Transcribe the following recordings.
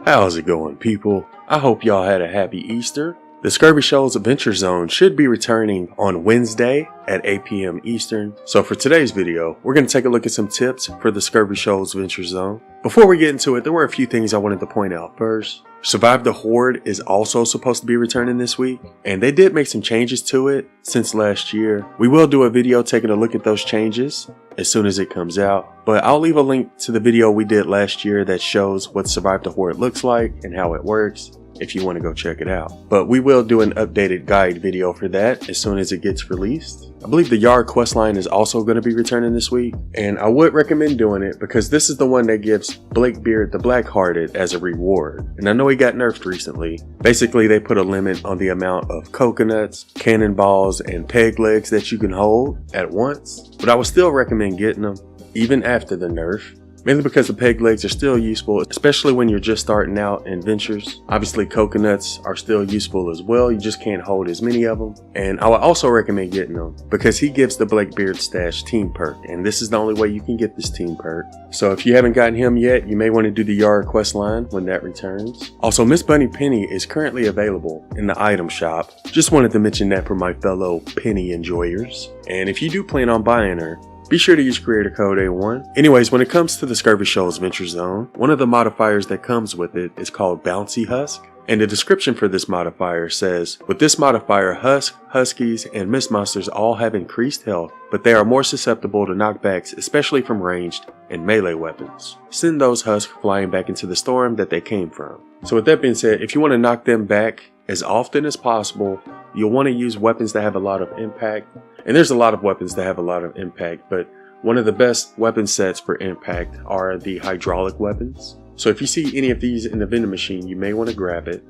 How's it going, people? I hope y'all had a happy Easter. The Scurvy Shoals Adventure Zone should be returning on Wednesday at 8 p.m. Eastern. So for today's video, we're going to take a look at some tips for the Scurvy Shoals Adventure Zone. Before we get into it, there were a few things I wanted to point out first. Survive the Horde is also supposed to be returning this week, and they did make some changes to it since last year. We will do a video taking a look at those changes as soon as it comes out, but I'll leave a link to the video we did last year that shows what Survive the Horde looks like and how it works, if you want to go check it out. But we will do an updated guide video for that as soon as it gets released. I believe the Yard questline is also going to be returning this week, and I would recommend doing it because this is the one that gives Blakebeard the Blackhearted as a reward. And I know he got nerfed recently. Basically, they put a limit on the amount of coconuts, cannonballs, and peg legs that you can hold at once, but I would still recommend getting them even after the nerf. Mainly because the peg legs are still useful, especially when you're just starting out in ventures. Obviously, coconuts are still useful as well. You just can't hold as many of them. And I would also recommend getting them because he gives the Blakebeard Stash team perk. And this is the only way you can get this team perk. So if you haven't gotten him yet, you may want to do the Yard quest line when that returns. Also, Miss Bunny Penny is currently available in the item shop. Just wanted to mention that for my fellow penny enjoyers. And if you do plan on buying her, be sure to use creator code A1. Anyways, when it comes to the Scurvy Shoals Adventure Zone, one of the modifiers that comes with it is called Bouncy Husk. And the description for this modifier says, with this modifier, Husk, Huskies, and Mist Monsters all have increased health, but they are more susceptible to knockbacks, especially from ranged and melee weapons. Send those Husks flying back into the storm that they came from. So with that being said, if you want to knock them back as often as possible, you'll want to use weapons that have a lot of impact. And there's a lot of weapons that have a lot of impact, but one of the best weapon sets for impact are the hydraulic weapons. So if you see any of these in the vending machine, you may want to grab it.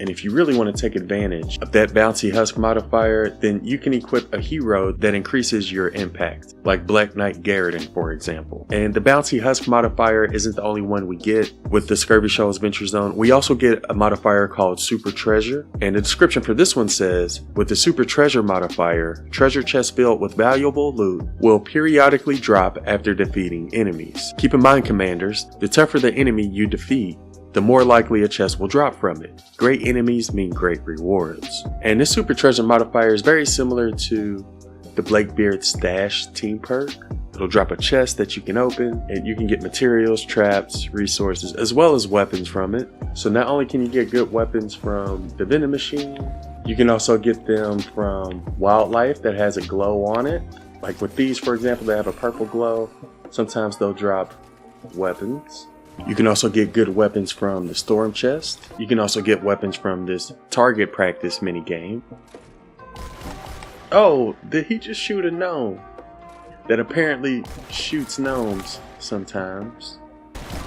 And if you really want to take advantage of that Bouncy Husk modifier, then you can equip a hero that increases your impact, like Black Knight Garridan, for example. And the Bouncy Husk modifier isn't the only one we get with the Scurvy Shoals Adventure Zone. We also get a modifier called Super Treasure, and the description for this one says, with the Super Treasure modifier, treasure chests filled with valuable loot will periodically drop after defeating enemies. Keep in mind, commanders, the tougher the enemy you defeat, the more likely a chest will drop from it. Great enemies mean great rewards. And this Super Treasure modifier is very similar to the Blakebeard Stash team perk. It'll drop a chest that you can open, and you can get materials, traps, resources, as well as weapons from it. So not only can you get good weapons from the vending machine, you can also get them from wildlife that has a glow on it. Like with these, for example, they have a purple glow. Sometimes they'll drop weapons. You can also get good weapons from the storm chest. You can also get weapons from this target practice minigame. Oh, did he just shoot a gnome? That apparently shoots gnomes sometimes.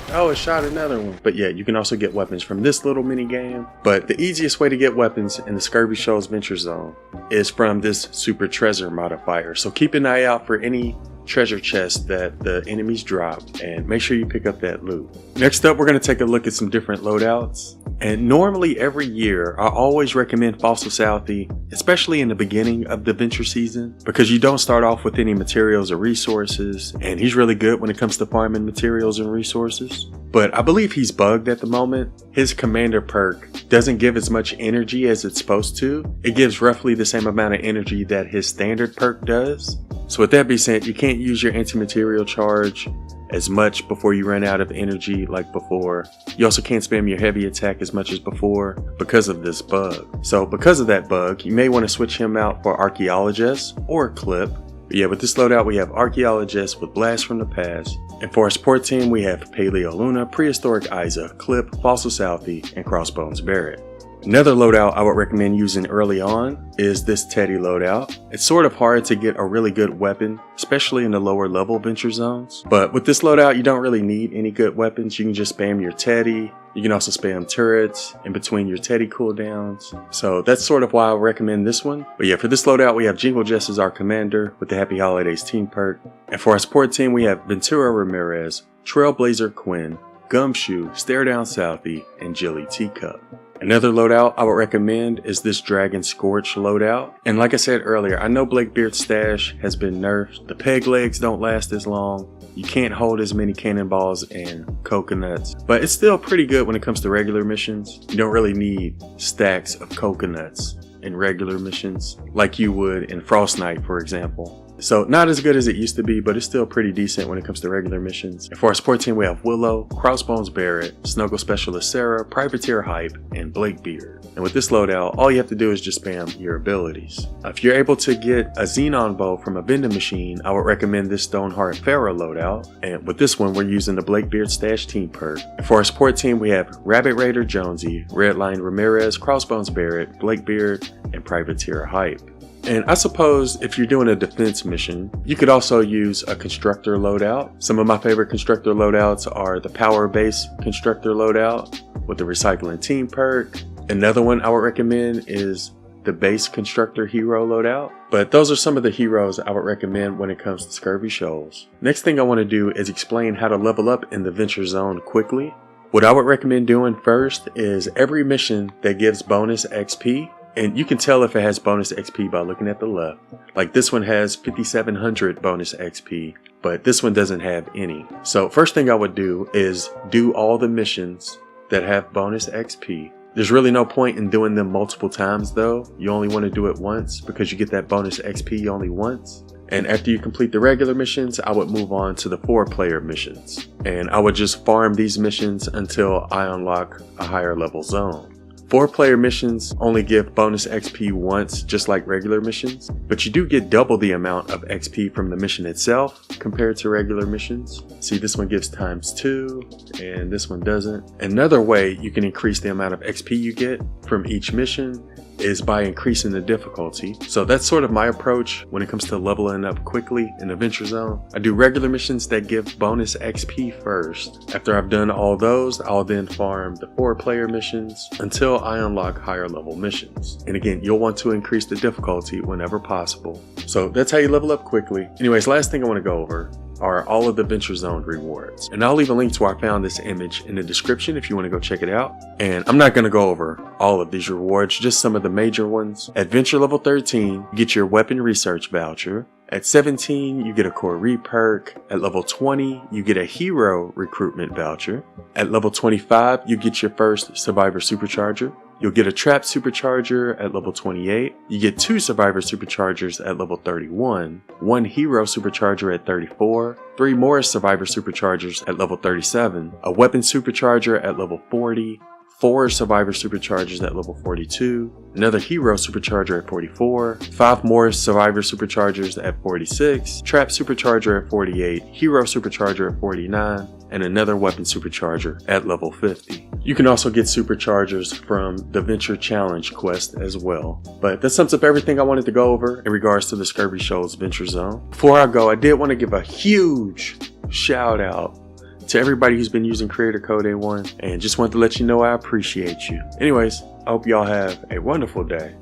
Oh, it shot another one. But yeah, you can also get weapons from this little minigame. But the easiest way to get weapons in the Scurvy Shoals Adventure Zone is from this Super Treasure modifier. So keep an eye out for any treasure chest that the enemies drop, and make sure you pick up that loot. Next up, we're going to take a look at some different loadouts. And normally every year, I always recommend Fossil Southie, especially in the beginning of the venture season, because you don't start off with any materials or resources, and he's really good when it comes to farming materials and resources. But I believe he's bugged at the moment. His commander perk doesn't give as much energy as it's supposed to. It gives roughly the same amount of energy that his standard perk does. So with that being said, you can't use your anti-material charge as much before you run out of energy like before. You also can't spam your heavy attack as much as before because of this bug. So because of that bug, you may want to switch him out for Archaeologist or Clip. But yeah, with this loadout, we have Archaeologist with Blast from the Past. And for our support team, we have Paleo Luna, Prehistoric Isa, Clip, Fossil Southie, and Crossbones Barrett. Another loadout I would recommend using early on is this Teddy loadout. It's sort of hard to get a really good weapon, especially in the lower level venture zones. But with this loadout, you don't really need any good weapons. You can just spam your Teddy. You can also spam turrets in between your Teddy cooldowns. So that's sort of why I recommend this one. But yeah, for this loadout, we have Jingle Jess as our commander with the Happy Holidays team perk. And for our support team, we have Ventura Ramirez, Trailblazer Quinn, Gumshoe, Stare Down Southie, and Jilly Teacup. Another loadout I would recommend is this Dragon Scorch loadout. And like I said earlier, I know Blakebeard's stash has been nerfed. The peg legs don't last as long. You can't hold as many cannonballs and coconuts, but it's still pretty good when it comes to regular missions. You don't really need stacks of coconuts in regular missions like you would in Frost Knight, for example. So not as good as it used to be, but it's still pretty decent when it comes to regular missions. And for our support team, we have Willow, Crossbones Barrett, Snuggle Specialist Sarah, Privateer Hype, and Blakebeard. And with this loadout, all you have to do is just spam your abilities. If you're able to get a Xenon bow from a vending machine, I would recommend this Stoneheart Pharaoh loadout. And with this one, we're using the Blakebeard Stash team perk. And for our support team, we have Rabbit Raider Jonesy, Redline Ramirez, Crossbones Barrett, Blakebeard, and Privateer Hype. And I suppose if you're doing a defense mission, you could also use a constructor loadout. Some of my favorite constructor loadouts are the power base constructor loadout with the recycling team perk. Another one I would recommend is the base constructor hero loadout. But those are some of the heroes I would recommend when it comes to Scurvy Shoals. Next thing I want to do is explain how to level up in the Venture Zone quickly. What I would recommend doing first is every mission that gives bonus XP. And you can tell if it has bonus XP by looking at the left. Like this one has 5,700 bonus XP, but this one doesn't have any. So first thing I would do is do all the missions that have bonus XP. There's really no point in doing them multiple times though. You only want to do it once because you get that bonus XP only once. And after you complete the regular missions, I would move on to the 4-player missions. And I would just farm these missions until I unlock a higher level zone. 4-player missions only give bonus XP once, just like regular missions, but you do get double the amount of XP from the mission itself compared to regular missions. See, this one gives ×2 and this one doesn't. Another way you can increase the amount of XP you get from each mission is by increasing the difficulty. So that's sort of my approach when it comes to leveling up quickly in the Venture Zone. I do regular missions that give bonus XP first. After I've done all those, I'll then farm the 4-player missions until I unlock higher level missions. And again, you'll want to increase the difficulty whenever possible. So that's how you level up quickly. Anyways, last thing I want to go over are all of the Venture Zone rewards. And I'll leave a link to where I found this image in the description if you want to go check it out. And I'm not going to go over all of these rewards, just some of the major ones. At Venture level 13, you get your Weapon Research voucher. At 17, you get a Core perk. At level 20, you get a Hero Recruitment voucher. At level 25, you get your first Survivor Supercharger. You'll get a Trap Supercharger at level 28. You get 2 Survivor Superchargers at level 31, 1 Hero Supercharger at 34, 3 more Survivor Superchargers at level 37, a Weapon Supercharger at level 40, 4 Survivor Superchargers at level 42, another Hero Supercharger at 44, 5 more Survivor Superchargers at 46, Trap Supercharger at 48, Hero Supercharger at 49, and another Weapon Supercharger at level 50. You can also get Superchargers from the Venture Challenge quest as well. But that sums up everything I wanted to go over in regards to the Scurvy Shoals Venture Zone. Before I go, I did want to give a huge shout out to everybody who's been using creator code A1, and just want to let you know I appreciate you. Anyways, I hope y'all have a wonderful day,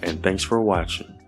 and thanks for watching.